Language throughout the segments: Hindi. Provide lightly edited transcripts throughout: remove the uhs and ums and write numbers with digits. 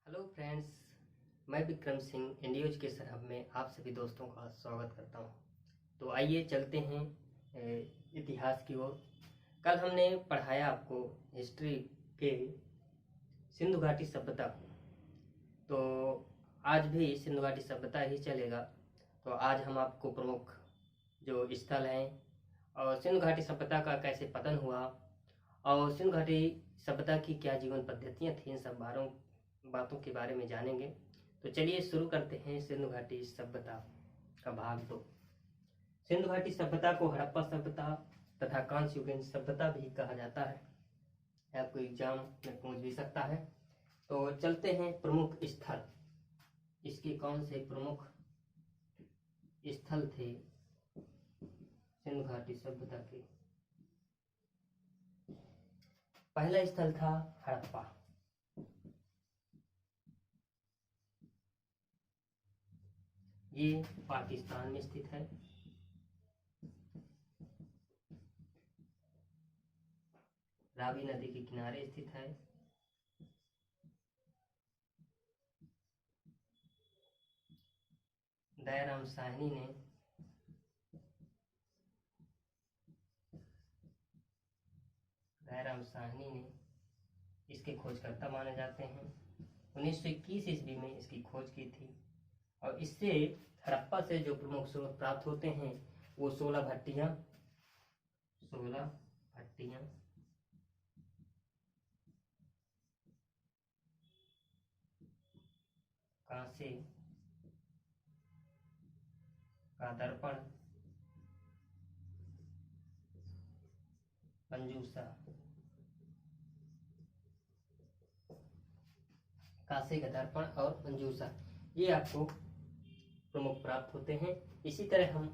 हेलो फ्रेंड्स, मैं विक्रम सिंह इंडियोज के सरहब में आप सभी दोस्तों का स्वागत करता हूं। तो आइए चलते हैं इतिहास की ओर। कल हमने पढ़ाया आपको हिस्ट्री के सिंधु घाटी सभ्यता को, तो आज भी सिंधु घाटी सभ्यता ही चलेगा। तो आज हम आपको प्रमुख जो स्थल हैं और सिंधु घाटी सभ्यता का कैसे पतन हुआ और सिंधु घाटी सभ्यता की क्या जीवन पद्धतियाँ थी, इन सब बातों के बारे में जानेंगे। तो चलिए शुरू करते हैं सिंधु घाटी सभ्यता का भाग 2। सिंधु घाटी सभ्यता को हड़प्पा सभ्यता तथा कांस्य युगीन सभ्यता भी कहा जाता है। आपको एग्जाम में पूछ भी सकता है। तो चलते हैं प्रमुख स्थल, इसके कौन से प्रमुख स्थल थे सिंधु घाटी सभ्यता के। पहला स्थल था हड़प्पा। ये पाकिस्तान में स्थित है। रावी नदी के किनारे स्थित है। दयाराम साहनी ने इसके खोजकर्ता माने जाते हैं। 1921 ईस्वी में इसकी खोज की थी और इससे हड़प्पा से जो प्रमुख स्रोत प्राप्त होते हैं वो 16 भट्टियां, कांसे का दर्पण, मंजूषा, कांसे का दर्पण और मंजूषा, ये आपको प्रमुख प्राप्त होते हैं। इसी तरह हम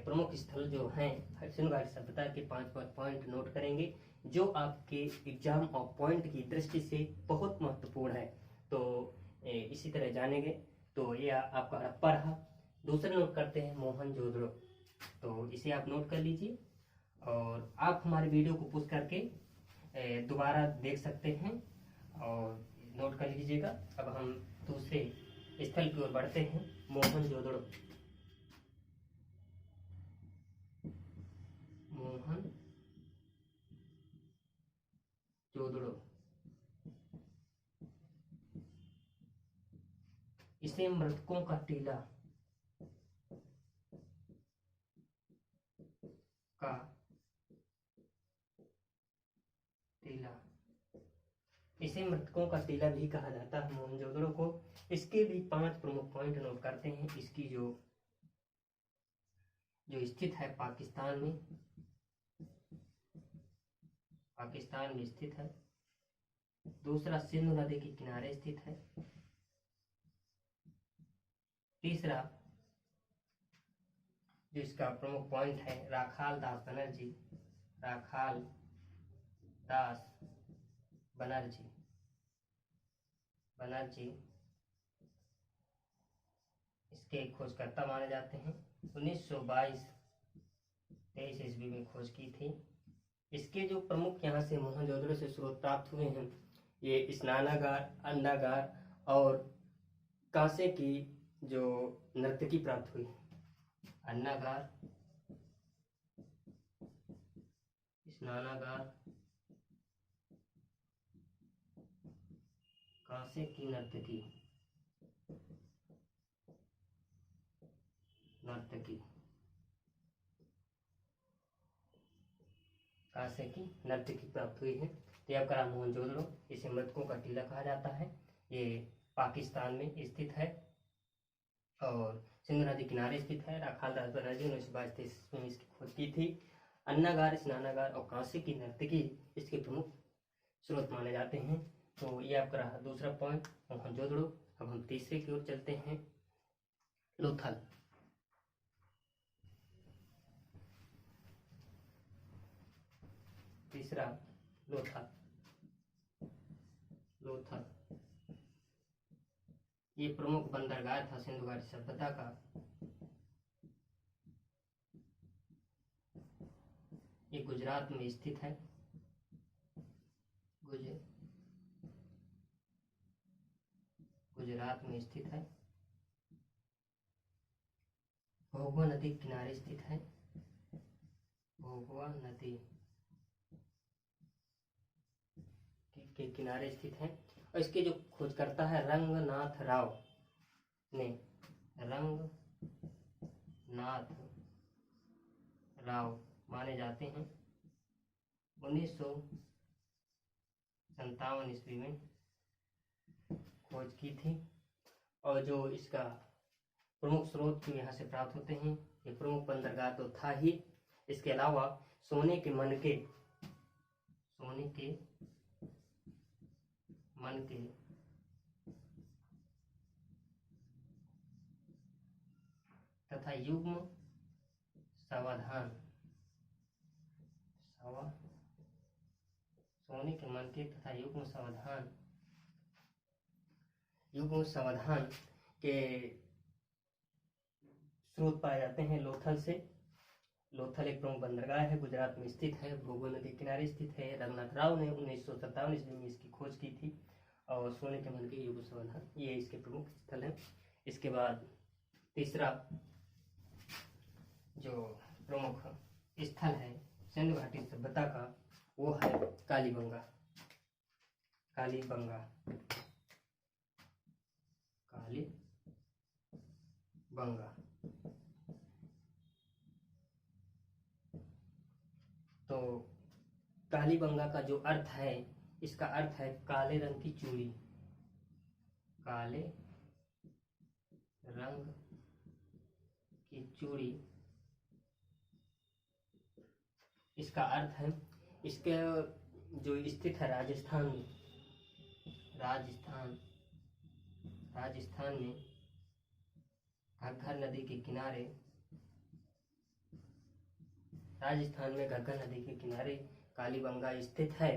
प्रमुख स्थल जो हैं सिंधु घाटी सभ्यता के 5 पॉइंट नोट करेंगे जो आपके एग्जाम और पॉइंट की दृष्टि से बहुत महत्वपूर्ण है। तो इसी तरह जानेंगे। तो ये आपका हड़प्पा रहा। दूसरा नोट करते हैं मोहनजोदड़ो। तो इसे आप नोट कर लीजिए और आप हमारे वीडियो को पुश करके दोबारा देख सकते हैं और नोट कर लीजिएगा। अब हम दूसरे स्थल की ओर बढ़ते हैं, मोहनजोदड़ो। इसे मृतकों का टीला इसे मृतकों का टीला भी कहा जाता है मोहनजोदड़ो को। इसके भी 5 प्रमुख पॉइंट नोट करते हैं। इसकी जो स्थित है पाकिस्तान में स्थित है। दूसरा, सिंधु नदी के किनारे स्थित है। तीसरा जो इसका प्रमुख पॉइंट है, राखाल दास बनर्जी इसके खोजकर्ता माने जाते हैं। 1922-23 ईस्वी में खोज की थी। इसके जो प्रमुख यहाँ से मोहनजोदड़ो से स्रोत प्राप्त हुए हैं, ये स्नानागार, अंडागार और कांसे की जो नर्तकी प्राप्त हुई। अन्नागार, स्नानागार, कांसे की नर्तकी कांसे की नर्तकी प्राप्त हुई है। तो यह करा मोहनजोदड़ो। इसे मृतकों का टीला कहा जाता है। ये पाकिस्तान में स्थित है और सिंधु नदी किनारे स्थित है। राखाल दास बनर्जी ने 1922 में इसकी खोज की थी। अन्नागार, स्नानागार और कांसे की नर्तकी इसके प्रमुख स्रोत माने जाते हैं। तो ये आपका रहा दूसरा पॉइंट, मोहनजोदड़ो। अब हम तीसरे की ओर चलते हैं, लोथल। तीसरा, लोथल। ये प्रमुख बंदरगाह था सिंधु घाटी सभ्यता का। ये गुजरात में स्थित है। गुजरात में स्थित है। भोगवा नदी के किनारे स्थित है। भोगवा नदी के किनारे स्थित है। और इसके जो खोजकर्ता है रंगनाथ राव ने, रंगनाथ राव माने जाते हैं, 1957 ईस्वी में खोज की थी। और जो इसका प्रमुख स्रोत जो यहाँ से प्राप्त होते हैं, ये प्रमुख बंदरगाह तो था ही, इसके अलावा सोने के मनके तथा युग्म सावधान, सोने के मनके तथा युग्म सावधान के स्रोत पाए जाते हैं लोथल से। लोथल एक प्रमुख बंदरगाह है, गुजरात में स्थित है, भोगवा नदी के किनारे स्थित है। रंगनाथ राव ने 1957 ईस्वी में इसकी खोज की थी। और सोने के मनके, युग्म सावधान, ये इसके प्रमुख स्थल हैं। इसके बाद तीसरा जो प्रमुख स्थल है सिंधु घाटी सभ्यता का, वो है कालीबंगा। तो कालीबंगा का जो अर्थ है, इसका अर्थ है काले रंग की चूड़ी। काले रंग की चूड़ी इसका अर्थ है। इसके जो स्थित है राजस्थान में घग्गर नदी के किनारे, कालीबंगा स्थित है।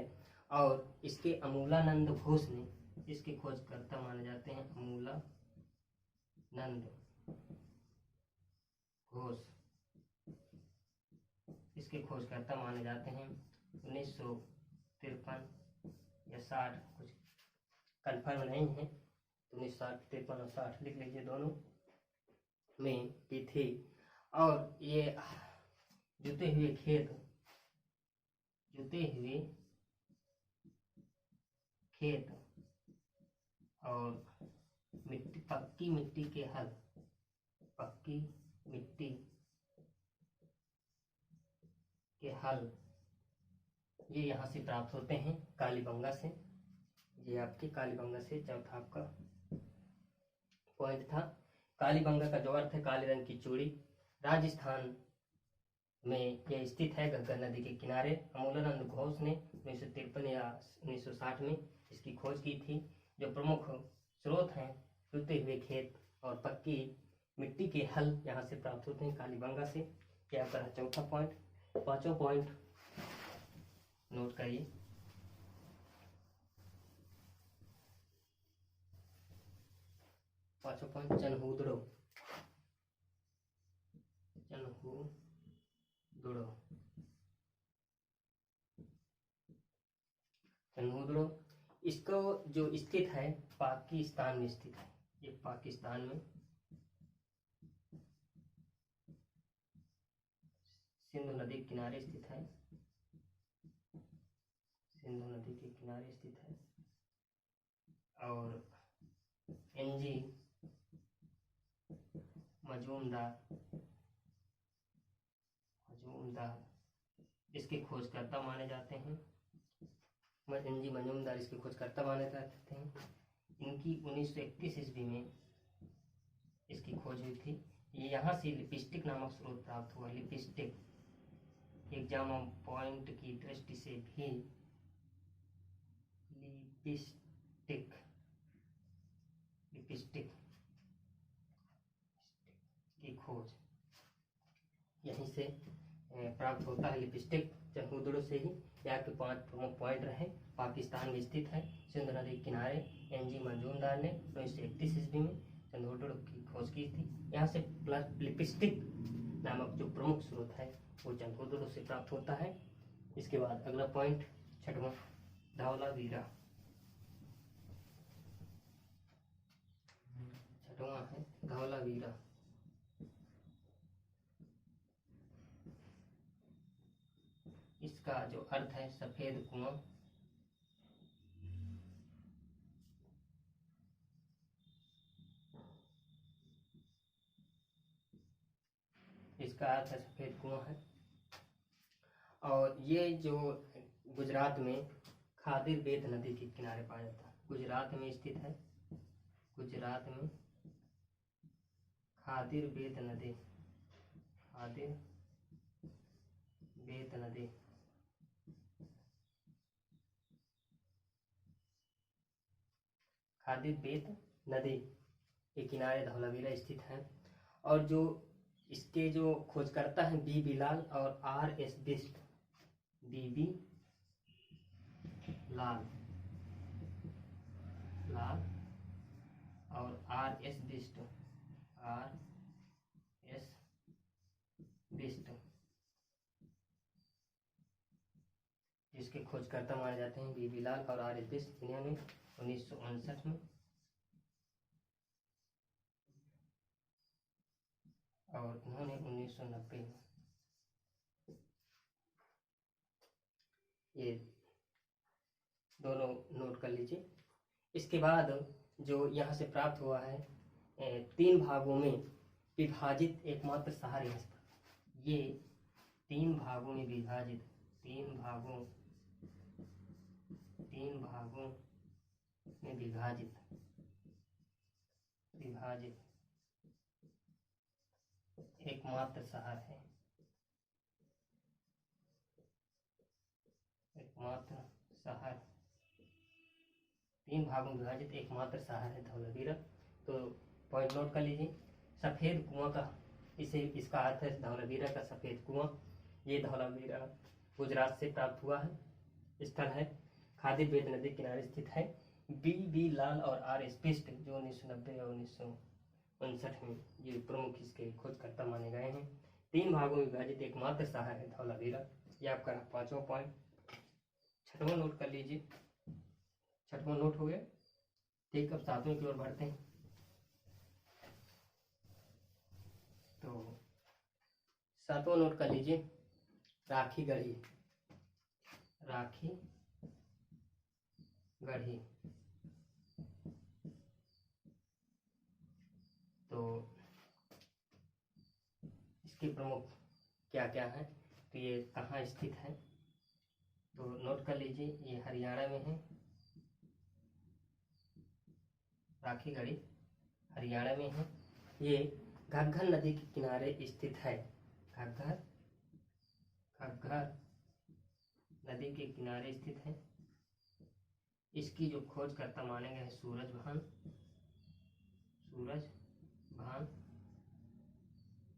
और इसके अमूलानंद घोष ने इसके खोजकर्ता माने जाते हैं। अमूलानंद घोष इसके खोजकर्ता माने जाते हैं। 1953 या 60, कुछ कंफर्म नहीं है, तो 1960, 53 और 60 लिख लीजिए, दोनों में की थी। और ये जुते हुए खेत और पक्की मिट्टी के हल ये यहाँ से प्राप्त होते हैं कालीबंगा से। ये आपके कालीबंगा से चौथा आपका पॉइंट था। कालीबंगा का जो अर्थ है काले रंग की चूड़ी, राजस्थान में यह स्थित है, घग्गर नदी के किनारे। अमूलानंद घोष ने 1953 या 1960 में इसकी खोज की थी। जो प्रमुख स्रोत हैं, जुते हुए खेत और पक्की मिट्टी के हल यहाँ से प्राप्त होते हैं कालीबंगा से। क्या आपका चौथा पॉइंट। पांचों पॉइंट नोट करिए। पांचों पॉइंट चनहूदड़ो इसको जो स्थित है पाकिस्तान में स्थित है। ये पाकिस्तान में सिंधु नदी के किनारे स्थित है। और एनजी मजूमदार इसके खोजकर्ता माने जाते हैं। एनजी मजूमदार इसके खोजकर्ता माने जाते हैं। इनकी 1931 ईस्वी में इसकी खोज हुई थी। ये यहाँ से लिपस्टिक नामक स्रोत प्राप्त हुआ। लिपस्टिक एग्जाम पॉइंट की दृष्टि से भी लिपस्टिक की खोज यहीं से प्राप्त होता है। लिपस्टिक चनहूदड़ो से ही। यहाँ के 5 प्रमुख पॉइंट रहे। पाकिस्तान में स्थित है, सिंधु नदी के किनारे। एनजी मजूमदार ने 1931 ईस्वी में चनहूदड़ो की खोज की थी। यहाँ से प्लस लिपस्टिक नामक जो प्रमुख स्रोत है वो चनहूदड़ो से प्राप्त होता है। इसके बाद अगला पॉइंट छठवां, 8वां है धौलावीरा। इसका जो अर्थ है सफेद कुआं। इसका अर्थ है सफेद कुआं है। और ये जो गुजरात में खादिर बेत नदी के किनारे पाया जाता है, गुजरात में स्थित है। गुजरात में खादिर बेत नदी, खादिर बेत नदी खादिर बेत नदी के किनारे धौलावीरा स्थित है। और जो इसके जो खोजकर्ता हैं बी बिलाल और R S Bisht, B Lal Lal और R S Bisht, R S Bisht, जिसके खोजकर्ता माने जाते हैं बी बिलाल और आर एस बिस्ट। इन्होंने 1959 में और इन्होंने 1990 में, ये दोनों नोट कर लीजिए। इसके बाद जो यहाँ से प्राप्त हुआ है 3 भागों में विभाजित एकमात्र शहर यहाँ से, ये 3 भागों में विभाजित, 3 भागों में विभाजित एकमात्र शहर है, एकमात्र शहर, 3 भागों में विभाजित एकमात्र शहर है धौलावीरा। तो पॉइंट नोट कर लीजिए। सफेद कुआं का इसका अर्थ है धौलावीरा का सफेद कुआं। ये धौलावीरा गुजरात से प्राप्त हुआ है स्थल है, खादिर बेत नदी किनारे स्थित है। बी लाल और आर एस बिस्ट जो 1990 और 1959 में ये प्रमुख इसके खोजकर्ता माने गए हैं। 3 भागों में विभाजित एकमात्र शहर है धौलावीरा। ये आपका 5वां पॉइंट। 6वां नोट कर लीजिए। 6वां नोट हो गया। ठीक, अब 7वें की ओर बढ़ते हैं। तो 7वां नोट कर लीजिए, राखी गढ़ी, राखी गढ़ी। तो इसके प्रमुख क्या क्या है, तो ये कहाँ स्थित है, तो नोट कर लीजिए। ये हरियाणा में है, राखी गढ़ी हरियाणा में है। ये घग्गर नदी के किनारे स्थित है, घग्गर नदी के किनारे स्थित है। इसकी जो खोजकर्ता माने गए हैं सूरज भान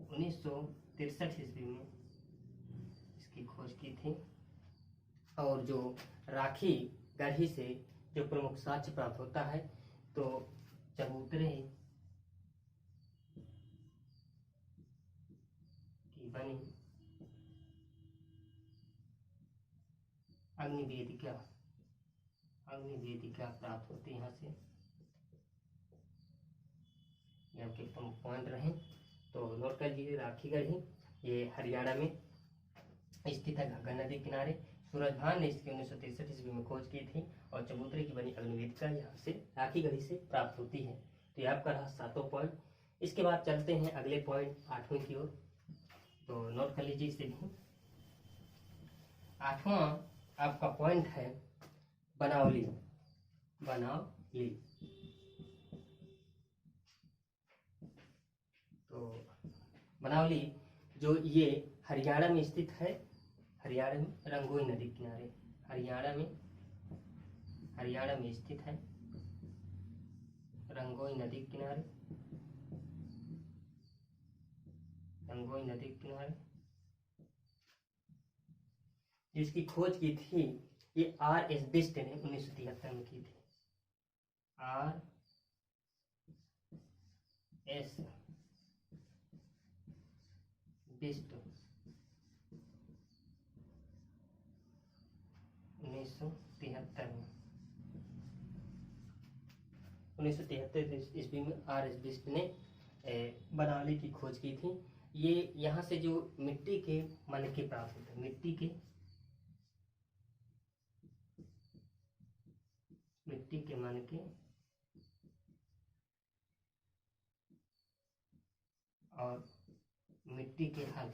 1963 ईस्वी में इसकी खोज की थी। और जो राखी गढ़ी से जो प्रमुख साक्ष्य प्राप्त होता है, तो चबूतरे की बनी अग्निवेदिका प्राप्त होती है यहाँ से। ये आपके प्रमुख पॉइंट रहे, तो नोट कर लीजिए। राखी गढ़ी ये हरियाणा में स्थित है, घग्गर नदी किनारे। सूरजभान ने इसकी 1963 ईस्वी में खोज की थी। और चबूतरे की बनी अग्निवेदिका यहाँ से राखी गढ़ी से प्राप्त होती है। तो ये आपका रहा 7वां पॉइंट। इसके बाद चलते हैं अगले पॉइंट 8वें की ओर, तो नोट कर लीजिए इसे भी। 8वां आपका पॉइंट है बनावली। तो बनावली जो ये हरियाणा में स्थित है, हरियाणा में रंगोई नदी किनारे, हरियाणा में स्थित है, रंगोई नदी किनारे, जिसकी खोज की थी ये आर एस बिस्ट ने 1973 में की थी। आर एस बिस्ट 1973 में। 1973 ईस्वी में आर एस बिस्ट ने बनावली की खोज की थी। ये यहाँ से जो मिट्टी के मनके प्राप्त होते हैं, मिट्टी के मनके और मिट्टी के हल,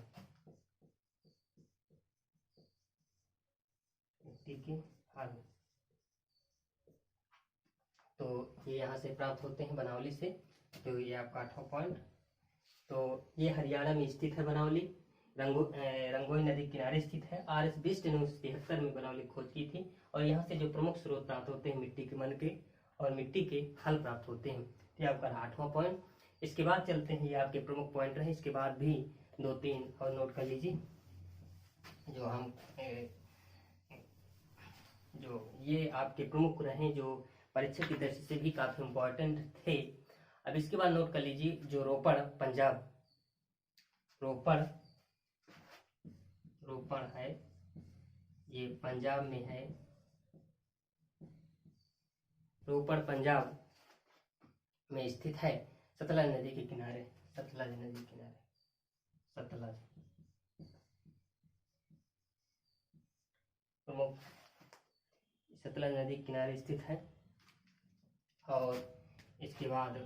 तो ये यहाँ से प्राप्त होते हैं बनावली से। तो ये आपका 8वां पॉइंट। तो ये हरियाणा में स्थित है बनावली, रंगोई नदी किनारे स्थित है। आर एस बिस्ट ने 1973 में बनावली खोज की थी और यहाँ से जो प्रमुख स्रोत प्राप्त होते हैं मिट्टी के मनके और मिट्टी के हल प्राप्त होते हैं। तो ये आपका 8वां पॉइंट। इसके बाद चलते हैं, ये आपके प्रमुख पॉइंट रहे। इसके बाद भी 2-3 और नोट कर लीजिए, जो हम जो ये आपके प्रमुख रहे, जो परीक्षा की दृष्टि से भी काफी इम्पोर्टेंट थे। अब इसके बाद नोट कर लीजिए, जो रोपड़ पंजाब, रोपड़ है, ये पंजाब में है। रोपड़ पंजाब में स्थित है, सतलज नदी के किनारे, सतलज प्रमुख सतलज नदी के किनारे स्थित है। और इसके बाद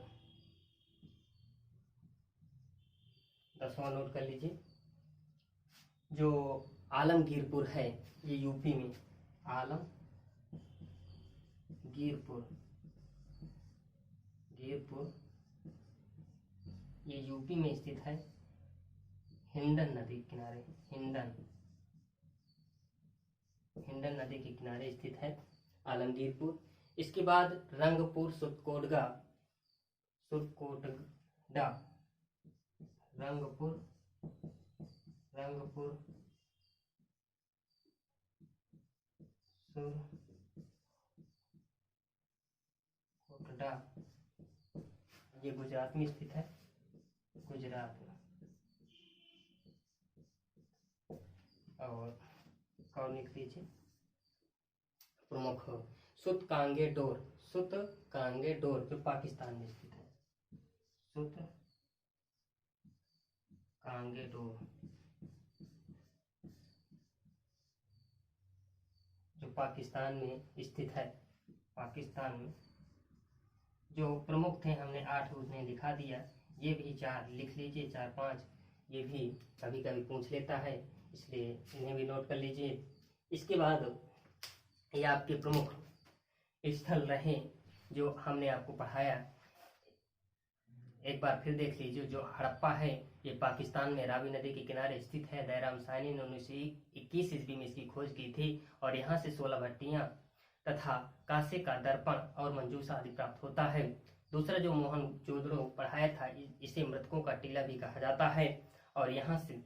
10वां नोट कर लीजिए, जो आलमगीरपुर है, ये यूपी में, आलमगीरपुर ये यूपी में स्थित है, हिंडन नदी के किनारे, हिंडन नदी के किनारे स्थित है आलमगीरपुर। इसके बाद रंगपुर सुरकोटडा, रंगपुर सुरकोटडा, ये गुजरात में स्थित है, गुजरात में। और लिख लीजिए प्रमुख सुतकांगेडोर, जो पाकिस्तान में स्थित है, सुतकांगेडोर जो पाकिस्तान में स्थित है। पाकिस्तान में जो प्रमुख थे हमने 8 उसने दिखा दिया, ये भी 4 लिख लीजिए, 4-5 ये भी कभी कभी पूछ लेता है, इसलिए इन्हें भी नोट कर लीजिए। इसके बाद ये आपके प्रमुख स्थल रहे जो हमने आपको पढ़ाया, एक बार फिर देख लीजिए। जो हड़प्पा है, ये पाकिस्तान में रावी नदी के किनारे स्थित है। दयाराम साहनी ने 1921 ईस्वी में इसकी खोज की थी और यहाँ से 16 भट्टियां तथा कांसे का दर्पण और मंजूषा आदि प्राप्त होता है। दूसरा जो मोहन जोदड़ो पढ़ाया था, इसे मृतकों का टीला भी कहा जाता है और यहाँ से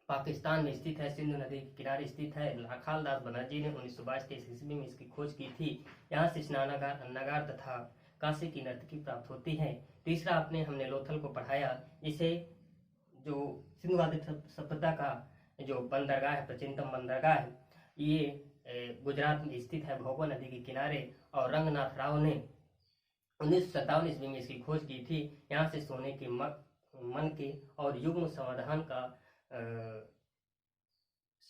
पाकिस्तान में स्थित है, सिंधु नदी के किनारे स्थित है। लाखाल दास बनर्जी ने 1922-23 ईस्वी में इसकी खोज की थी। यहाँ से स्नानागार, अन्नागार तथा कांसे की नर्तकी प्राप्त होती है। तीसरा हमने लोथल को पढ़ाया, इसे जो सिंधु घाटी सभ्यता का जो बंदरगाह है, प्राचीनतम बंदरगाह है, ये गुजरात में स्थित है, भोगो नदी के किनारे। और रंगनाथ राव ने 1957 ईस्वी में इसकी खोज की थी। यहाँ से सोने के मन के और युग्म समाधान का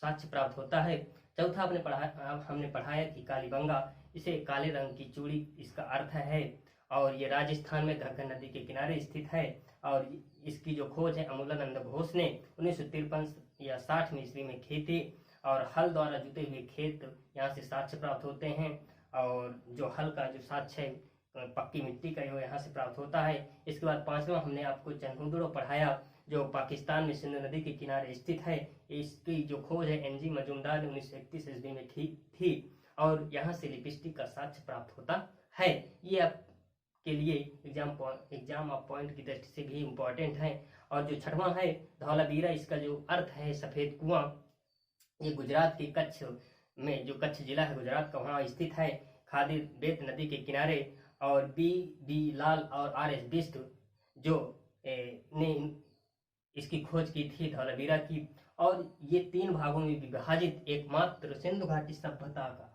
साक्ष्य प्राप्त होता है। चौथा हमने पढ़ाया कि कालीबंगा, इसे काले रंग की चूड़ी इसका अर्थ है और ये राजस्थान में घग्गर नदी के किनारे स्थित है। और इसकी जो खोज है अमूलानंद घोष ने 1953 या 60 में ईस्वी में की थी। और हल द्वारा जुते हुए खेत यहाँ से साक्ष्य प्राप्त होते हैं और जो हल का जो साक्ष्य है पक्की मिट्टी का यहाँ से प्राप्त होता है। इसके बाद 5वां हमने आपको चंदुदड़ो पढ़ाया, जो पाकिस्तान में सिंधु नदी के किनारे स्थित है। इसकी जो खोज है एनजी मजूमदार ने 1931 ईस्वी में की थी और यहाँ से लिपस्टिक का साक्ष्य प्राप्त होता है। ये आपके लिए एग्जाम ऑफ पॉइंट की दृष्टि से भी इम्पोर्टेंट है। और जो 6वां है धौलावीरा, इसका जो अर्थ है सफेद कुआं, ये गुजरात के कच्छ में, जो कच्छ जिला है गुजरात का, वहाँ स्थित है, खादिर बेत नदी के किनारे। और बी लाल और आर एस बिस्ट जो ने इसकी खोज की थी धौलावीरा की। और ये 3 भागों में विभाजित एकमात्र सिंधु घाटी सभ्यता का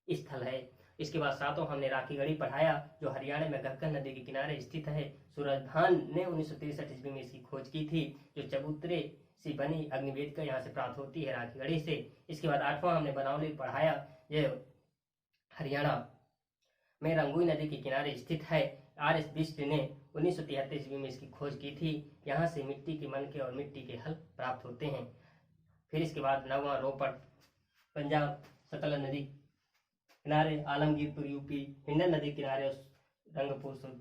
स्थल है इसके बाद सातों हमने राखीगढ़ी पढ़ाया, जो हरियाणा में घग्गर नदी के किनारे स्थित है। सूरज भान ने 1963 ईस्वी में इसकी खोज की थी। जो चबूतरे सी बनी अग्निवेदिका यहाँ से प्राप्त होती है, राखीगढ़ी से। इसके बाद आठवां हमने बनावली पढ़ाया, यह हरियाणा में रंगुई नदी के किनारे स्थित है। आर एस बिष्ट ने 1973 ईस्वी में इसकी खोज की थी। यहाँ से मिट्टी के मनके और मिट्टी के हल प्राप्त होते हैं। फिर इसके बाद नौवां रोपड़ पंजाब, सतलज नदी किनारे आलमगीरपुर यूपी, हिंडन नदी किनारे रंगपुर सुल्त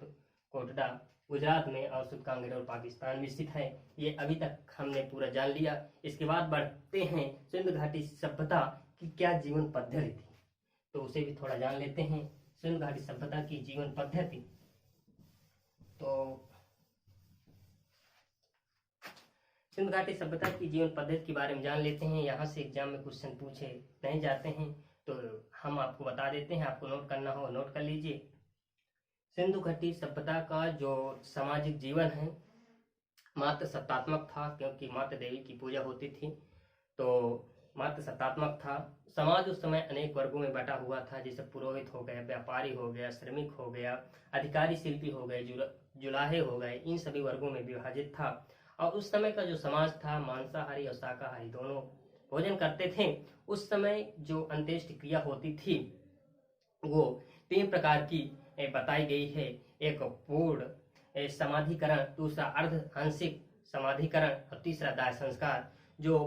कोटड़ा गुजरात में, और सुतकांगेर और पाकिस्तान में स्थित है। ये अभी तक हमने पूरा जान लिया। इसके बाद बढ़ते हैं सिंधु घाटी सभ्यता की क्या जीवन पद्धति थी, तो उसे भी थोड़ा जान लेते हैं। सिंधु घाटी सभ्यता की जीवन पद्धति, तो सिंधु घाटी सभ्यता की जीवन पद्धति के बारे में जान लेते हैं। यहाँ से एग्जाम में क्वेश्चन पूछे नहीं जाते हैं, तो हम आपको बता देते हैं। आपको नोट करना हो नोट कर लीजिए। सिंधु घाटी सभ्यता का जो सामाजिक जीवन है मात्र सत्तात्मक था, क्योंकि माता देवी की पूजा होती थी, तो मात्र सत्तात्मक था। समाज उस समय अनेक वर्गों में बटा हुआ था, जैसे पुरोहित हो गए, व्यापारी हो गया, श्रमिक हो गया, अधिकारी शिल्पी हो गए, जुलाहे हो गए, इन सभी वर्गों में विभाजित था। और उस समय का जो समाज था मांसाहारी और शाकाहारी दोनों भोजन करते थे। उस समय जो अंत्येष्टि क्रिया होती थी वो 3 प्रकार की बताई गई है। एक पूर्ण समाधिकरण, दूसरा अर्ध आंशिक समाधिकरण और तीसरा दाह संस्कार। जो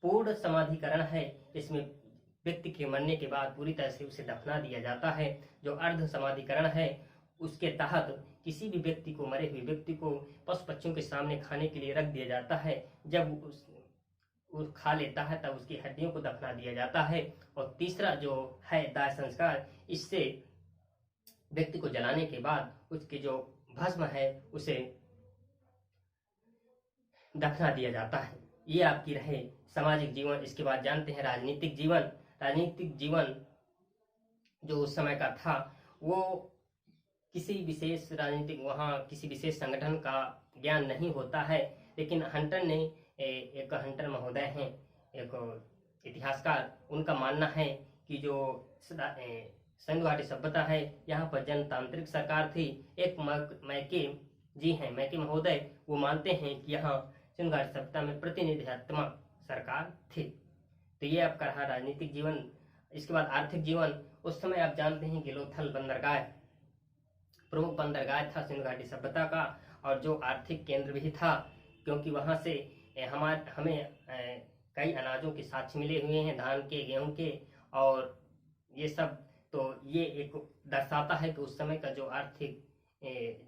पूर्ण समाधिकरण है, इसमें व्यक्ति के मरने के बाद पूरी तरह से उसे दफना दिया जाता है। जो अर्ध समाधिकरण है, उसके तहत किसी भी व्यक्ति को, मरे हुए व्यक्ति को पशु पक्षियों के सामने खाने के लिए रख दिया जाता है। जब वो खा लेता है तब उसकी हड्डियों को दफना दिया जाता है। और तीसरा जो है दाह संस्कार, इससे व्यक्ति को जलाने के बाद उसकी जो भस्म है उसे दफना दिया जाता है। ये आपकी रहे सामाजिक जीवन। इसके बाद जानते हैं राजनीतिक जीवन। राजनीतिक जीवन जो उस समय का था, वो किसी विशेष राजनीतिक, वहाँ किसी विशेष संगठन का ज्ञान नहीं होता है। लेकिन हंटर ने, एक हंटर महोदय हैं, एक इतिहासकार, उनका मानना है कि जो सिंधु घाटी सभ्यता है, यहाँ पर जनतांत्रिक सरकार थी। एक मैके जी हैं, मैके महोदय, वो मानते हैं कि यहाँ सिंधु घाटी सभ्यता में प्रतिनिधित्वात्मक सरकार थी। तो ये आपका रहा राजनीतिक जीवन। इसके बाद आर्थिक जीवन। उस समय आप जानते हैं गिलोथल बंदरगाह प्रमुख बंदरगाह था सिंधु घाटी सभ्यता का, और जो आर्थिक केंद्र भी था, क्योंकि वहां से हमें कई अनाजों के साक्ष्य मिले हुए हैं, धान के, गेहूं के, और ये सब। तो ये एक दर्शाता है कि उस समय का जो आर्थिक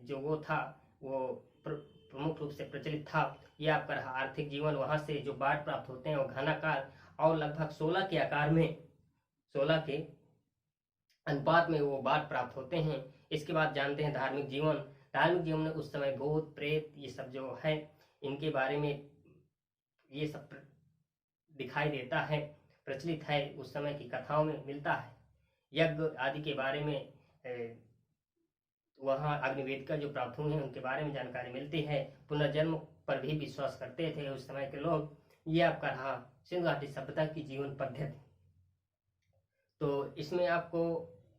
जो वो था, वो प्रमुख रूप से प्रचलित था। ये आपका रहा आर्थिक जीवन। वहां से जो बाट प्राप्त होते हैं वो घनाकार और लगभग 16 के आकार में, 16 के अनुपात में वो बाट प्राप्त होते हैं। इसके बाद जानते हैं धार्मिक जीवन। धार्मिक जीवन में उस समय भूत प्रेत ये सब जो है, इनके बारे में ये सब दिखाई देता है, प्रचलित है, उस समय की कथाओं में मिलता है। यज्ञ आदि के बारे में वहाँ अग्निवेदिका जो प्राप्त हुए हैं उनके बारे में जानकारी मिलती है। पुनर्जन्म पर भी विश्वास करते थे उस समय के लोग। ये आपका रहा सिंधु घाटी सभ्यता की जीवन पद्धति। तो इसमें आपको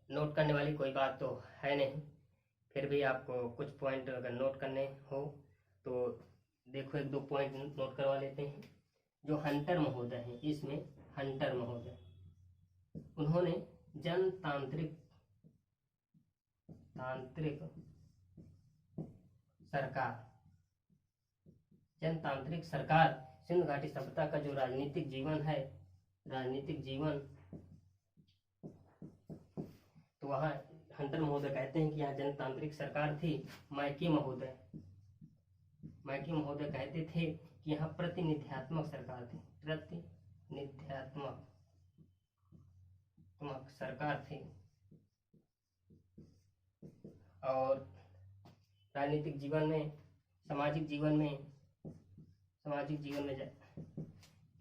नोट करने वाली कोई बात तो है नहीं, फिर भी आपको कुछ पॉइंट अगर नोट करने हो तो देखो, 1-2 पॉइंट नोट करवा लेते हैं। जो हंटर महोदय हैं, इसमें हंटर महोदय, उन्होंने जनतांत्रिक सरकार सिंधु घाटी सभ्यता का जो राजनीतिक जीवन है, राजनीतिक जीवन, तो वहाँ हंटर महोदय कहते हैं कि यहाँ जनतांत्रिक सरकार थी। मैके महोदय कहते थे कि यहाँ प्रतिनिधित्वात्मक सरकार थी, प्रतिनिधित्वात्मक सरकार थी। और राजनीतिक जीवन में, सामाजिक जीवन में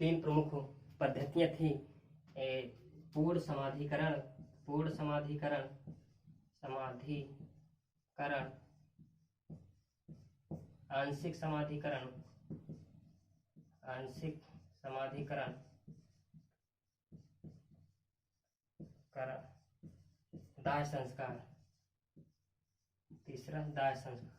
3 प्रमुख पद्धतियां थी। पूर्ण समाधिकरण, आंशिक समाधिकरण, दाह संस्कार, तीसरा दाह संस्कार।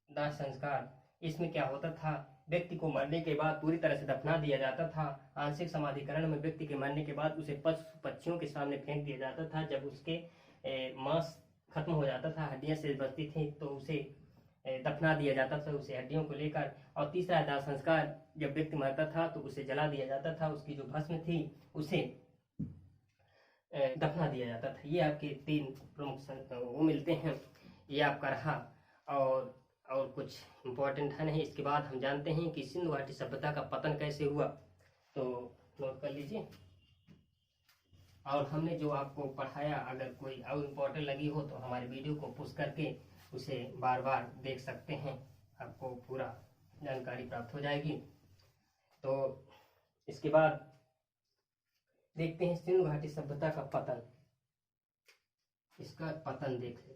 दाह संस्कार, इसमें क्या होता था, व्यक्ति को मरने के बाद पूरी तरह से दफना दिया जाता था। आंशिक समाधिकरण में व्यक्ति के मरने के बाद उसे पशु पक्षियों के सामने फेंक दिया जाता था। जब उसके मांस खत्म हो जाता था, हड्डियां से बचती थी, तो उसे दफना दिया जाता था, उसे हड्डियों को लेकर। और तीसरा दाह संस्कार, जब व्यक्ति मरता था तो उसे जला दिया जाता था, उसकी जो भस्म थी उसे दफना दिया जाता था। ये आपके तीन प्रमुख वो मिलते हैं, ये आपका रहा। और कुछ इम्पोर्टेंट है नहीं। इसके बाद हम जानते हैं कि सिंधु घाटी सभ्यता का पतन कैसे हुआ, तो नोट कर लीजिए। और हमने जो आपको पढ़ाया, अगर कोई और इम्पोर्टेंट लगी हो तो हमारे वीडियो को पुश करके उसे बार बार देख सकते हैं, आपको पूरा जानकारी प्राप्त हो जाएगी। तो इसके बाद देखते हैं सिंधु घाटी सभ्यता का पतन, इसका पतन देख लेते हैं।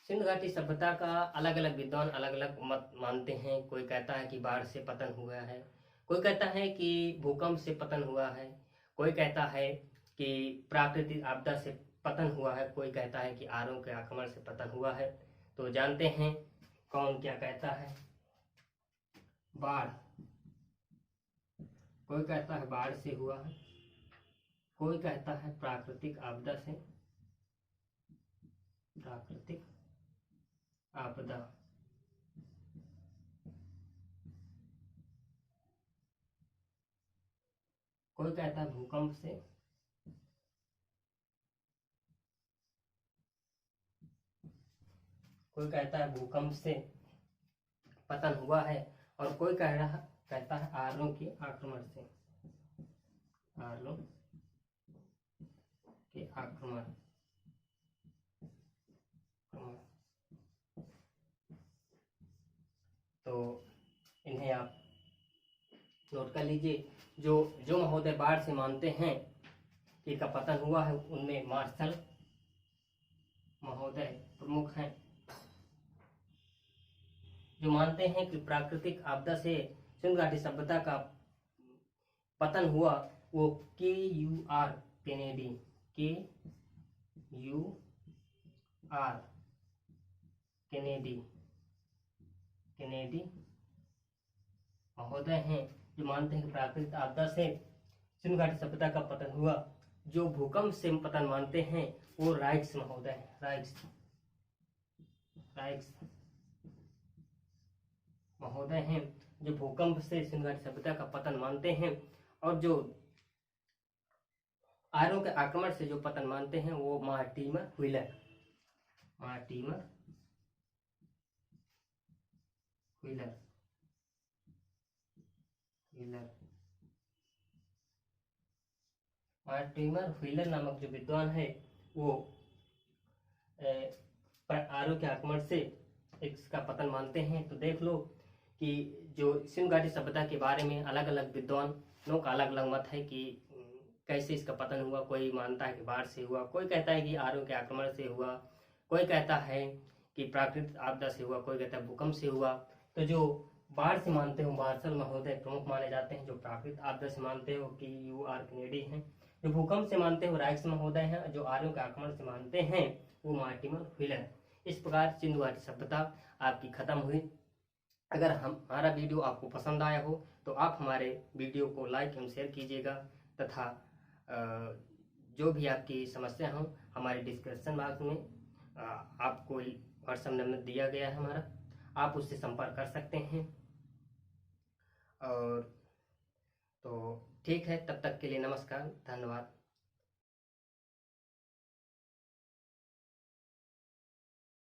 सिंधु घाटी सभ्यता का अलग अलग विद्वान अलग अलग मत मानते हैं। कोई कहता है कि बाढ़ से पतन हुआ है, कोई कहता है कि भूकंप से पतन हुआ है, कोई कहता है कि प्राकृतिक आपदा से पतन हुआ है, कोई कहता है कि आरों के आक्रमण से पतन हुआ है। तो जानते हैं कौन क्या कहता है। बाढ़, कोई कहता है बाढ़ से हुआ है, कोई कहता है प्राकृतिक आपदा से, प्राकृतिक आपदा, कोई कहता है भूकंप से, कोई कहता है भूकंप से पतन हुआ है, और कोई कहता है आर्यों के आक्रमण से, आर्यों के आक्रमण। तो इन्हें आप नोट कर लीजिए। जो महोदय बाढ़ से मानते हैं कि इसका पतन हुआ है, उनमें मार्शल महोदय प्रमुख हैं। जो मानते हैं कि प्राकृतिक आपदा से सिंधु घाटी सभ्यता का पतन हुआ, वो KUR केनेडी, KUR केनेडी महोदय हैं। जो मानते हैं कि प्राकृतिक आपदा से सिंधु घाटी सभ्यता का पतन हुआ। जो भूकंप से पतन मानते हैं वो राइक्स महोदय हैं, राइक्स महोदय हैं, जो भूकंप से सिंधु घाटी सभ्यता का पतन मानते हैं। और जो आर्यों के आक्रमण से जो पतन मानते हैं वो मार्टिमर व्हीलर, मार्टिमर व्हीलर नामक जो विद्वान है वो आर्यों के आक्रमण से इसका पतन मानते हैं। तो देख लो कि जो सिंधु घाटी सभ्यता के बारे में अलग अलग विद्वानों का अलग अलग मत है कि कैसे इसका पतन हुआ। कोई मानता है कि बाढ़ से हुआ, कोई कहता है कि आर्यों के आक्रमण से हुआ, कोई कहता है कि प्राकृतिक आपदा से हुआ, कोई कहता है भूकंप से हुआ। तो जो बाढ़ से मानते हो मार्शल महोदय प्रमुख माने जाते हैं। जो प्राकृतिक आपदा से मानते हो KUR केनेडी हैं। जो भूकंप से मानते हो राइक्स महोदय हैं। जो आर्यों के आक्रमण से मानते हैं वो मार्टिमर व्हीलर। इस प्रकार सिंधु घाटी सभ्यता आपकी खत्म हुई। अगर हमारा वीडियो आपको पसंद आया हो तो आप हमारे वीडियो को लाइक एवं शेयर कीजिएगा, तथा जो भी आपकी समस्या हो हमारे डिस्क्रिप्शन बॉक्स में आपको व्हाट्सएप नंबर दिया गया है हमारा, आप उससे संपर्क कर सकते हैं। और तो ठीक है, तब तक के लिए नमस्कार, धन्यवाद।